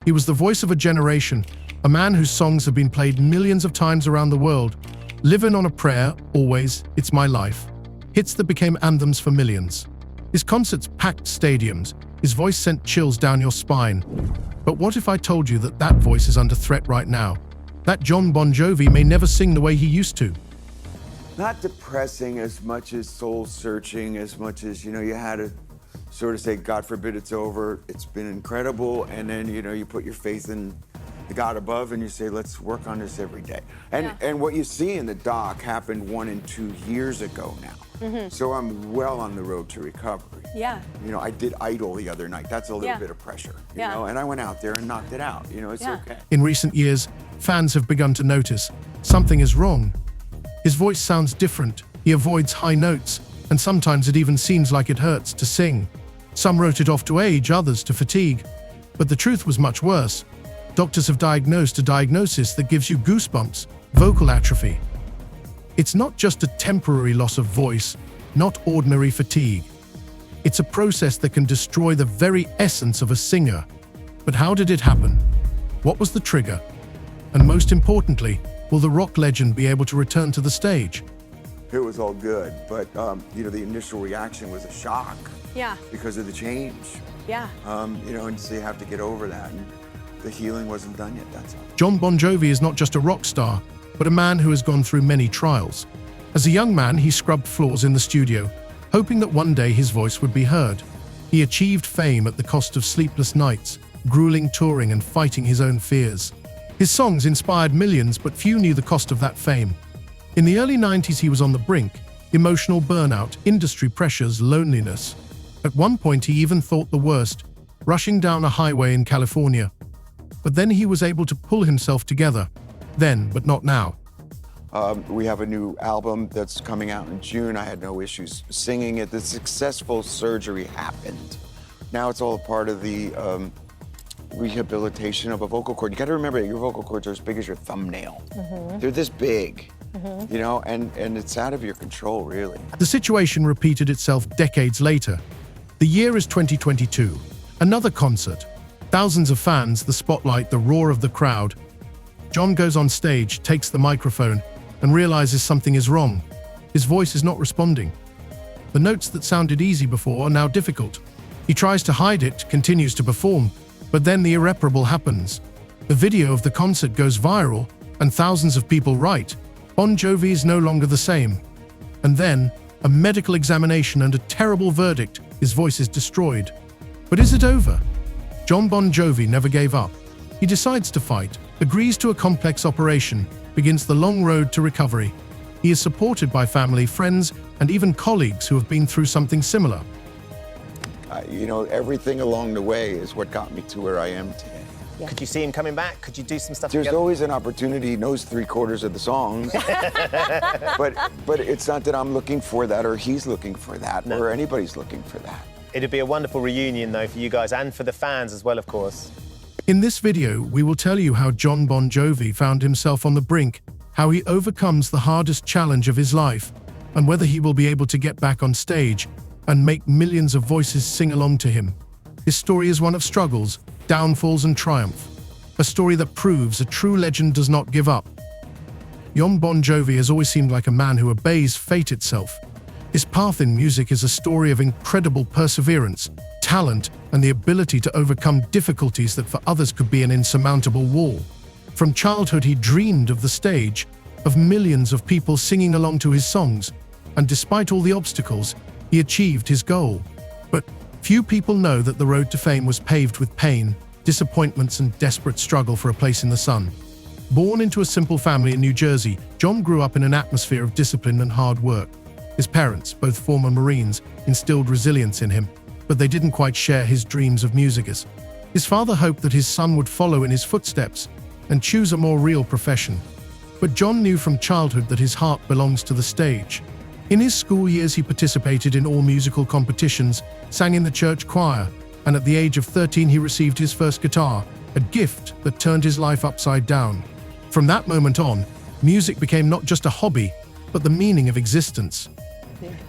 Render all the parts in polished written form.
He was the voice of a generation, a man whose songs have been played millions of times around the world. Living on a Prayer, Always, It's My Life. Hits that became anthems for millions. His concerts packed stadiums. His voice sent chills down your spine. But what if I told you that that voice is under threat right now? That Jon Bon Jovi may never sing the way he used to. Not depressing as much as soul-searching, as much as, you had to sort of say, God forbid it's over, it's been incredible, and then, you put your faith in the God above and you say, let's work on this every day. And what you see in the doc happened 1 and 2 years ago now. So I'm well on the road to recovery. Yeah. I did Idol the other night. That's a little bit of pressure, you know, and I went out there and knocked it out. It's okay. In recent years, fans have begun to notice something is wrong. His voice sounds different, he avoids high notes, and sometimes it even seems like it hurts to sing. Some wrote it off to age, others to fatigue. But the truth was much worse. Doctors have diagnosed a diagnosis that gives you goosebumps, vocal atrophy. It's not just a temporary loss of voice, not ordinary fatigue. It's a process that can destroy the very essence of a singer. But how did it happen? What was the trigger? And most importantly, will the rock legend be able to return to the stage? It was all good, but the initial reaction was a shock. Yeah. Because of the change. Yeah. And so you have to get over that, and the healing wasn't done yet, that's all. Jon Bon Jovi is not just a rock star, but a man who has gone through many trials. As a young man, he scrubbed floors in the studio, hoping that one day his voice would be heard. He achieved fame at the cost of sleepless nights, grueling touring, and fighting his own fears. His songs inspired millions, but few knew the cost of that fame. In the early 90s, he was on the brink: emotional burnout, industry pressures, loneliness. At one point, he even thought the worst, rushing down a highway in California. But then he was able to pull himself together. Then, but not now. We have a new album that's coming out in June. I had no issues singing it. The successful surgery happened. Now it's all a part of the rehabilitation of a vocal cord. You got to remember that your vocal cords are as big as your thumbnail. They're this big, and it's out of your control, really. The situation repeated itself decades later. The year is 2022. Another concert. Thousands of fans, the spotlight, the roar of the crowd. Jon goes on stage, takes the microphone, and realizes something is wrong. His voice is not responding. The notes that sounded easy before are now difficult. He tries to hide it, continues to perform, but then the irreparable happens. The video of the concert goes viral, and thousands of people write, Bon Jovi is no longer the same. And then, a medical examination and a terrible verdict: his voice is destroyed. But is it over? Jon Bon Jovi never gave up. He decides to fight, agrees to a complex operation, begins the long road to recovery. He is supported by family, friends, and even colleagues who have been through something similar. Everything along the way is what got me to where I am today. Yeah. Could you see him coming back? Could you do some stuff There's together? always an opportunity. He knows 3/4 of the songs. but it's not that I'm looking for that, or he's looking for that, or anybody's looking for that. It'd be a wonderful reunion, though, for you guys and for the fans as well, of course. In this video, we will tell you how Jon Bon Jovi found himself on the brink, how he overcomes the hardest challenge of his life, and whether he will be able to get back on stage and make millions of voices sing along to him. His story is one of struggles, downfalls, and triumph. A story that proves a true legend does not give up. Jon Bon Jovi has always seemed like a man who obeys fate itself. His path in music is a story of incredible perseverance, talent, and the ability to overcome difficulties that for others could be an insurmountable wall. From childhood, he dreamed of the stage, of millions of people singing along to his songs, and despite all the obstacles, he achieved his goal. But few people know that the road to fame was paved with pain, disappointments, and desperate struggle for a place in the sun. Born into a simple family in New Jersey, Jon grew up in an atmosphere of discipline and hard work. His parents, both former Marines, instilled resilience in him, but they didn't quite share his dreams of music. His father hoped that his son would follow in his footsteps and choose a more real profession. But Jon knew from childhood that his heart belongs to the stage. In his school years, he participated in all musical competitions, sang in the church choir, and at the age of 13, he received his first guitar, a gift that turned his life upside down. From that moment on, music became not just a hobby, but the meaning of existence.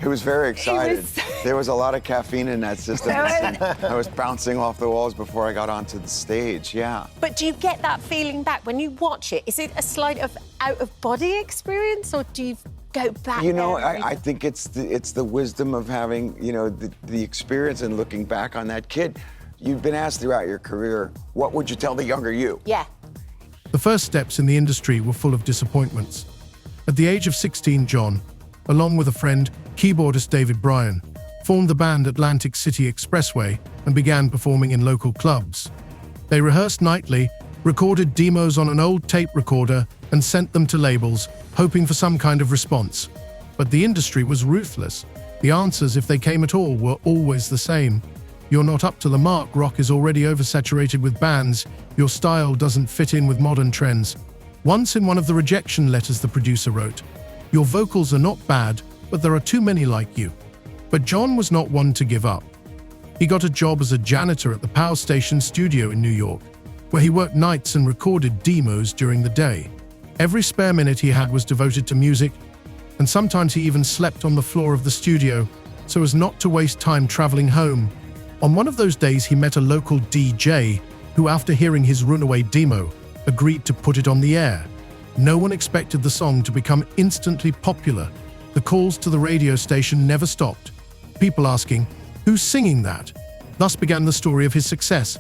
He was very excited. was- There was a lot of caffeine in that system. I was bouncing off the walls before I got onto the stage, yeah. But do you get that feeling back when you watch it? Is it a slight of out-of-body experience, or do you go back You know, there and I think it's the wisdom of having, you know, the experience and looking back on that kid. You've been asked throughout your career, what would you tell the younger you? Yeah. The first steps in the industry were full of disappointments. At the age of 16, John, along with a friend, keyboardist David Bryan, formed the band Atlantic City Expressway and began performing in local clubs. They rehearsed nightly, recorded demos on an old tape recorder, and sent them to labels, hoping for some kind of response. But the industry was ruthless. The answers, if they came at all, were always the same. You're not up to the mark, rock is already oversaturated with bands, your style doesn't fit in with modern trends. Once in one of the rejection letters the producer wrote, your vocals are not bad, but there are too many like you. But John was not one to give up. He got a job as a janitor at the Power Station studio in New York, where he worked nights and recorded demos during the day. Every spare minute he had was devoted to music, and sometimes he even slept on the floor of the studio so as not to waste time traveling home. On one of those days, he met a local DJ who, after hearing his Runaway demo, agreed to put it on the air. No one expected the song to become instantly popular. The calls to the radio station never stopped. People asking, who's singing that? Thus began the story of his success.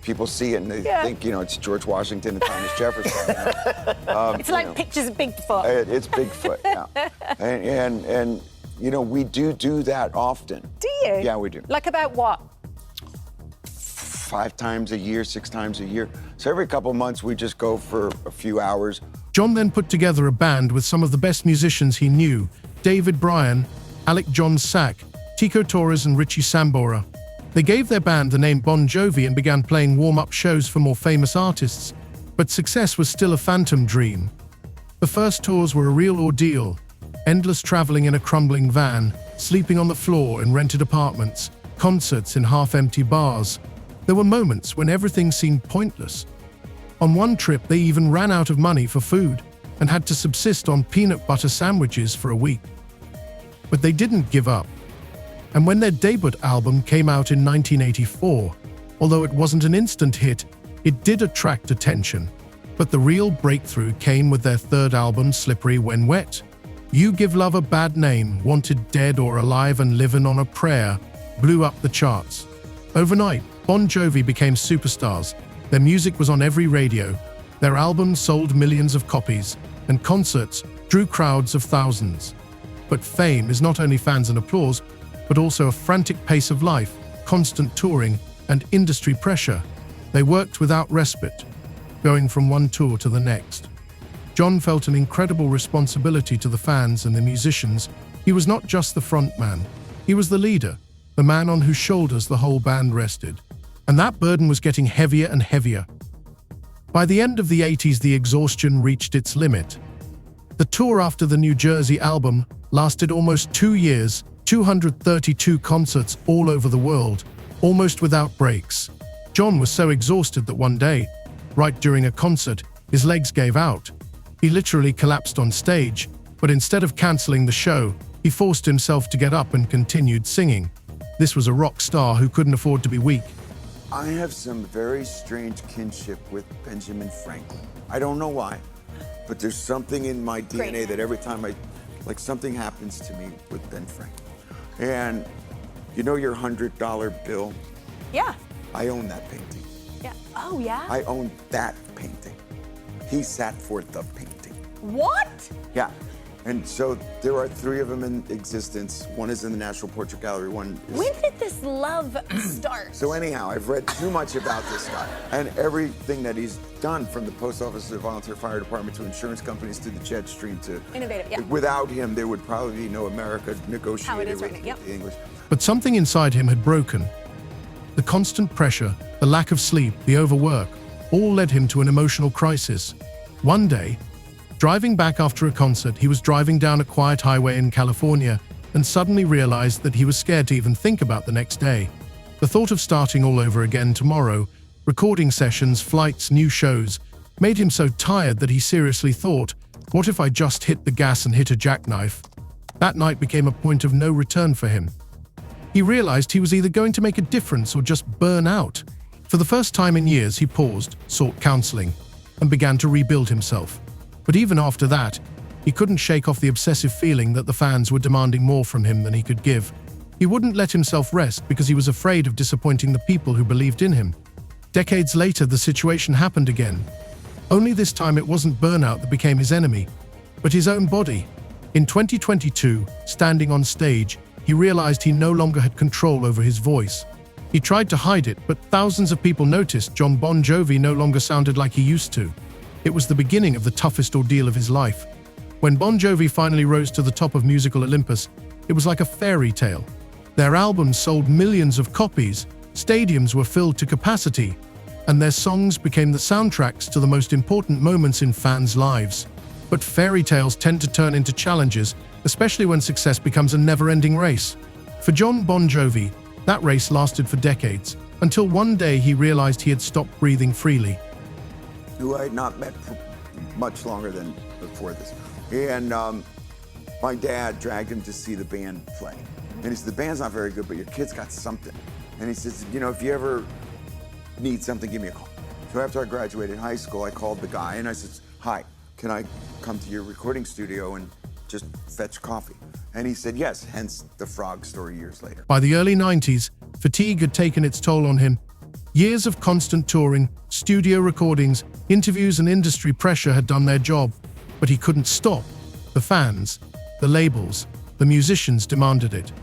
People see it and they think, you know, it's George Washington and Thomas Jefferson. You know? It's like pictures of Bigfoot. It's Bigfoot, yeah. And you know, we do that often. Do you? Yeah, we do. Like about what? 5 times a year, 6 times a year. So every couple months we just go for a few hours. John then put together a band with some of the best musicians he knew: David Bryan, Alec John Sack, Tico Torres and Richie Sambora. They gave their band the name Bon Jovi and began playing warm-up shows for more famous artists. But success was still a phantom dream. The first tours were a real ordeal. Endless traveling in a crumbling van, sleeping on the floor in rented apartments, concerts in half-empty bars. There were moments when everything seemed pointless. On one trip, they even ran out of money for food and had to subsist on peanut butter sandwiches for a week. But they didn't give up. And when their debut album came out in 1984, although it wasn't an instant hit, it did attract attention. But the real breakthrough came with their third album, Slippery When Wet. You Give Love a Bad Name, Wanted Dead or Alive and Livin' on a Prayer, blew up the charts. Overnight, Bon Jovi became superstars. Their music was on every radio. Their albums sold millions of copies, and concerts drew crowds of thousands. But fame is not only fans and applause, but also a frantic pace of life, constant touring, and industry pressure. They worked without respite, going from one tour to the next. John felt an incredible responsibility to the fans and the musicians. He was not just the frontman, he was the leader, the man on whose shoulders the whole band rested. And that burden was getting heavier and heavier. By the end of the 80s, the exhaustion reached its limit. The tour after the New Jersey album lasted almost 2 years, 232 concerts all over the world, almost without breaks. John was so exhausted that one day, right during a concert, his legs gave out. He literally collapsed on stage, but instead of canceling the show, he forced himself to get up and continued singing. This was a rock star who couldn't afford to be weak. I have some very strange kinship with Benjamin Franklin. I don't know why, but there's something in my DNA that every time something happens to me with Ben Franklin. And you know your $100 bill? Yeah. I own that painting. Yeah. Oh, yeah? I own that painting. He sat for the painting. What? Yeah. And so there are 3 of them in existence. One is in the National Portrait Gallery, one is... When did this love start? So anyhow, I've read too much about this guy. And everything that he's done, from the post office to the volunteer fire department to insurance companies to the jet stream to... Innovative, yeah. Without him, there would probably be no America negotiated How it is with right now, yep. the English. But something inside him had broken. The constant pressure, the lack of sleep, the overwork, all led him to an emotional crisis. One day, driving back after a concert, he was driving down a quiet highway in California and suddenly realized that he was scared to even think about the next day. The thought of starting all over again tomorrow, recording sessions, flights, new shows, made him so tired that he seriously thought, what if I just hit the gas and hit a jackknife? That night became a point of no return for him. He realized he was either going to make a difference or just burn out. For the first time in years, he paused, sought counseling, and began to rebuild himself. But even after that, he couldn't shake off the obsessive feeling that the fans were demanding more from him than he could give. He wouldn't let himself rest because he was afraid of disappointing the people who believed in him. Decades later, the situation happened again. Only this time it wasn't burnout that became his enemy, but his own body. In 2022, standing on stage, he realized he no longer had control over his voice. He tried to hide it, but thousands of people noticed Jon Bon Jovi no longer sounded like he used to. It was the beginning of the toughest ordeal of his life. When Bon Jovi finally rose to the top of musical Olympus, it was like a fairy tale. Their albums sold millions of copies, stadiums were filled to capacity, and their songs became the soundtracks to the most important moments in fans' lives. But fairy tales tend to turn into challenges, especially when success becomes a never-ending race. For Jon Bon Jovi, that race lasted for decades, until one day he realized he had stopped breathing freely. Who I had not met for much longer than before this. And my dad dragged him to see the band play. And he said, the band's not very good, but your kid's got something. And he says, you know, if you ever need something, give me a call. So after I graduated high school, I called the guy and I said, hi, can I come to your recording studio and just fetch coffee? And he said yes, hence the frog story years later. By the early 90s, fatigue had taken its toll on him. Years of constant touring, studio recordings, interviews and industry pressure had done their job, but he couldn't stop. The fans, the labels, the musicians demanded it.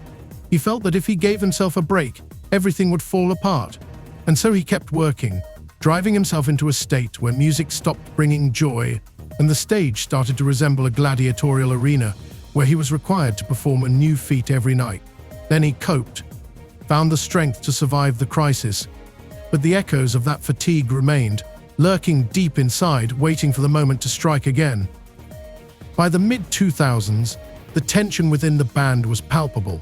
He felt that if he gave himself a break, everything would fall apart. And so he kept working, driving himself into a state where music stopped bringing joy, and the stage started to resemble a gladiatorial arena where he was required to perform a new feat every night. Then he coped, found the strength to survive the crisis. But the echoes of that fatigue remained, lurking deep inside, waiting for the moment to strike again. By the mid-2000s, the tension within the band was palpable.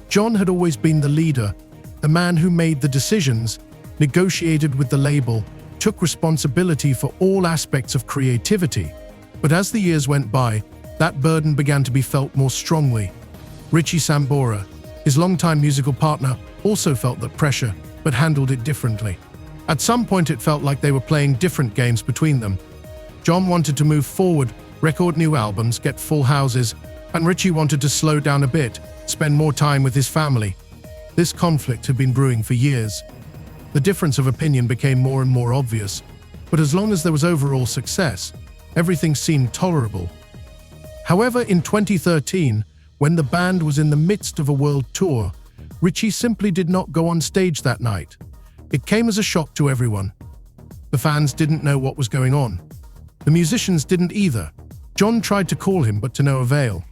Jon had always been the leader, the man who made the decisions, negotiated with the label, took responsibility for all aspects of creativity. But as the years went by, that burden began to be felt more strongly. Richie Sambora, his longtime musical partner, also felt that pressure, but handled it differently. At some point it felt like they were playing different games between them. Jon wanted to move forward, record new albums, get full houses, and Richie wanted to slow down a bit, spend more time with his family. This conflict had been brewing for years. The difference of opinion became more and more obvious, but as long as there was overall success, everything seemed tolerable. However, in 2013, when the band was in the midst of a world tour, Richie simply did not go on stage that night. It came as a shock to everyone. The fans didn't know what was going on. The musicians didn't either. Jon tried to call him, but to no avail.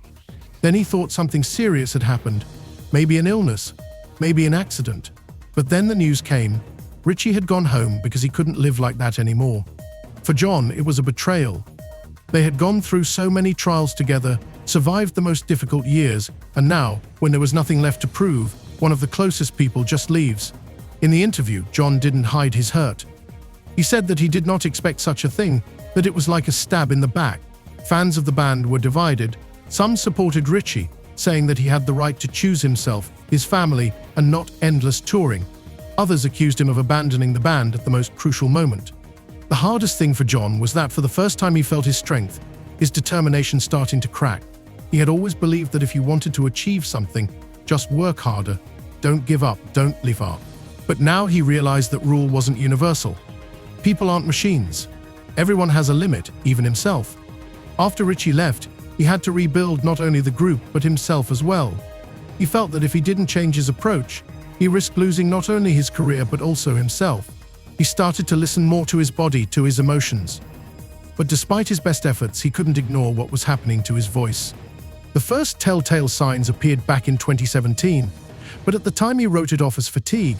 Then he thought something serious had happened, maybe an illness, maybe an accident. But then the news came. Richie had gone home because he couldn't live like that anymore. For Jon, it was a betrayal. They had gone through so many trials together, survived the most difficult years, and now, when there was nothing left to prove, one of the closest people just leaves. In the interview, Jon didn't hide his hurt. He said that he did not expect such a thing, that it was like a stab in the back. Fans of the band were divided. Some supported Richie, saying that he had the right to choose himself, his family, and not endless touring. Others accused him of abandoning the band at the most crucial moment. The hardest thing for Jon was that for the first time he felt his strength, his determination starting to crack. He had always believed that if you wanted to achieve something, just work harder, don't give up, don't leave up. But now he realized that rule wasn't universal. People aren't machines. Everyone has a limit, even himself. After Richie left, he had to rebuild not only the group, but himself as well. He felt that if he didn't change his approach, he risked losing not only his career, but also himself. He started to listen more to his body, to his emotions. But despite his best efforts, he couldn't ignore what was happening to his voice. The first telltale signs appeared back in 2017, but at the time he wrote it off as fatigue.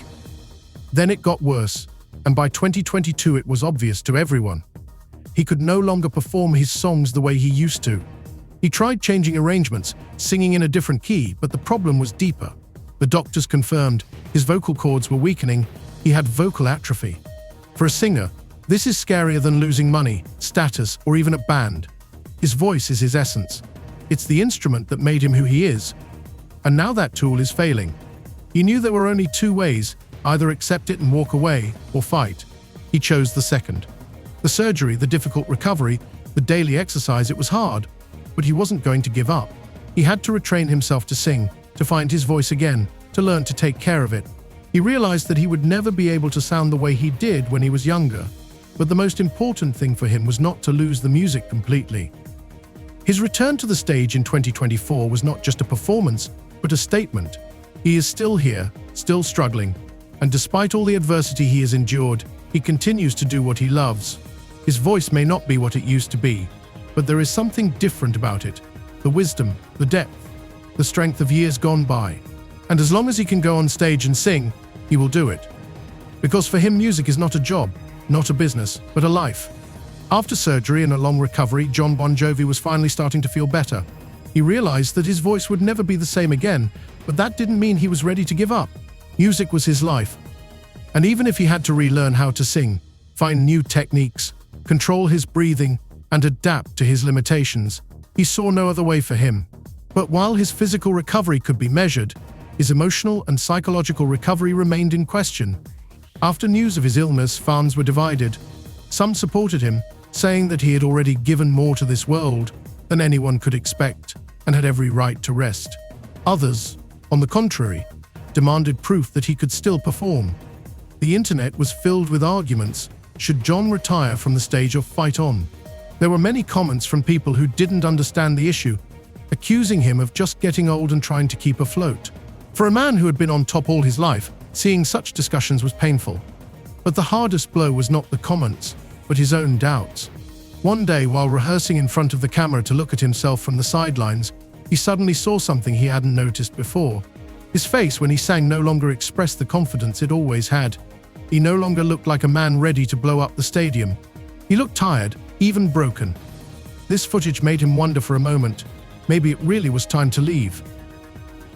Then it got worse, and by 2022 it was obvious to everyone. He could no longer perform his songs the way he used to. He tried changing arrangements, singing in a different key, but the problem was deeper. The doctors confirmed his vocal cords were weakening. He had vocal atrophy. For a singer, this is scarier than losing money, status, or even a band. His voice is his essence. It's the instrument that made him who he is. And now that tool is failing. He knew there were only two ways, either accept it and walk away, or fight. He chose the second. The surgery, the difficult recovery, the daily exercise, it was hard, but he wasn't going to give up. He had to retrain himself to sing, to find his voice again, to learn to take care of it. He realized that he would never be able to sound the way he did when he was younger, but the most important thing for him was not to lose the music completely. His return to the stage in 2024 was not just a performance, but a statement. He is still here, still struggling, and despite all the adversity he has endured, he continues to do what he loves. His voice may not be what it used to be, but there is something different about it. The wisdom, the depth, the strength of years gone by. And as long as he can go on stage and sing, he will do it. Because for him, music is not a job, not a business, but a life. After surgery and a long recovery, Jon Bon Jovi was finally starting to feel better. He realized that his voice would never be the same again, but that didn't mean he was ready to give up. Music was his life. And even if he had to relearn how to sing, find new techniques, control his breathing, and adapt to his limitations, he saw no other way for him. But while his physical recovery could be measured, his emotional and psychological recovery remained in question. After news of his illness, fans were divided. Some supported him, saying that he had already given more to this world than anyone could expect and had every right to rest. Others, on the contrary, demanded proof that he could still perform. The internet was filled with arguments. Should Jon retire from the stage or fight on? There were many comments from people who didn't understand the issue, accusing him of just getting old and trying to keep afloat. For a man who had been on top all his life, seeing such discussions was painful. But the hardest blow was not the comments, but his own doubts. One day, while rehearsing in front of the camera to look at himself from the sidelines, he suddenly saw something he hadn't noticed before. His face when he sang no longer expressed the confidence it always had. He no longer looked like a man ready to blow up the stadium. He looked tired, even broken. This footage made him wonder for a moment. Maybe it really was time to leave.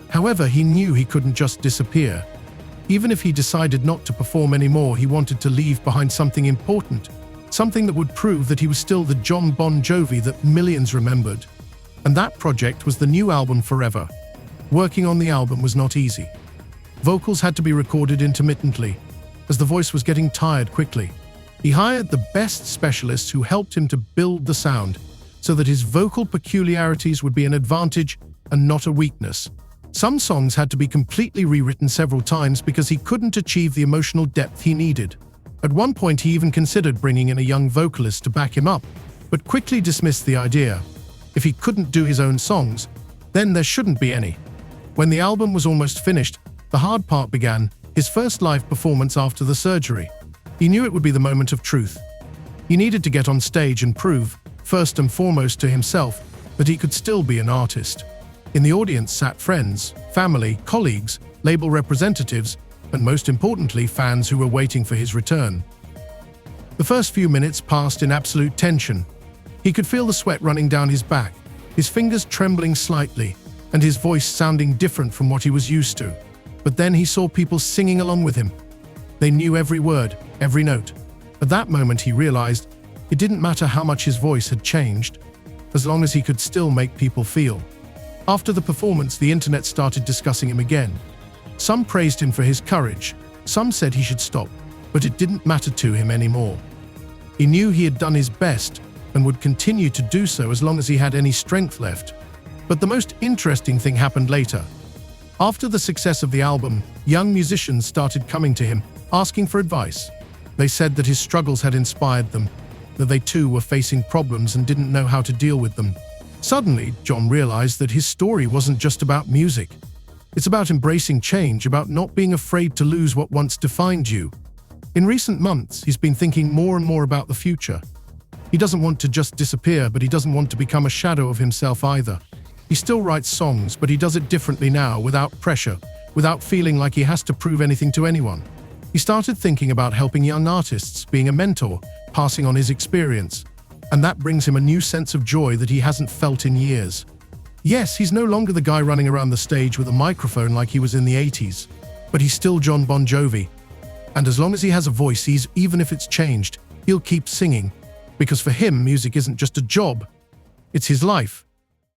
However, he knew he couldn't just disappear. Even if he decided not to perform anymore, he wanted to leave behind something important, something that would prove that he was still the Jon Bon Jovi that millions remembered. And that project was the new album Forever. Working on the album was not easy. Vocals had to be recorded intermittently, as the voice was getting tired quickly. He hired the best specialists who helped him to build the sound, so that his vocal peculiarities would be an advantage and not a weakness. Some songs had to be completely rewritten several times because he couldn't achieve the emotional depth he needed. At one point, he even considered bringing in a young vocalist to back him up, but quickly dismissed the idea. If he couldn't do his own songs, then there shouldn't be any. When the album was almost finished, the hard part began, his first live performance after the surgery. He knew it would be the moment of truth. He needed to get on stage and prove, first and foremost to himself, that he could still be an artist. In the audience sat friends, family, colleagues, label representatives, and most importantly, fans who were waiting for his return. The first few minutes passed in absolute tension. He could feel the sweat running down his back, his fingers trembling slightly, and his voice sounding different from what he was used to. But then he saw people singing along with him. They knew every word, every note. At that moment, he realized it didn't matter how much his voice had changed, as long as he could still make people feel. After the performance, the internet started discussing him again. Some praised him for his courage, some said he should stop, but it didn't matter to him anymore. He knew he had done his best and would continue to do so as long as he had any strength left. But the most interesting thing happened later. After the success of the album, young musicians started coming to him, asking for advice. They said that his struggles had inspired them, that they too were facing problems and didn't know how to deal with them. Suddenly, Jon realized that his story wasn't just about music. It's about embracing change, about not being afraid to lose what once defined you. In recent months, he's been thinking more and more about the future. He doesn't want to just disappear, but he doesn't want to become a shadow of himself either. He still writes songs, but he does it differently now, without pressure, without feeling like he has to prove anything to anyone. He started thinking about helping young artists, being a mentor, passing on his experience. And that brings him a new sense of joy that he hasn't felt in years. Yes, he's no longer the guy running around the stage with a microphone like he was in the 80s, but he's still Jon Bon Jovi. And as long as he has a voice, even if it's changed, he'll keep singing. Because for him, music isn't just a job, it's his life.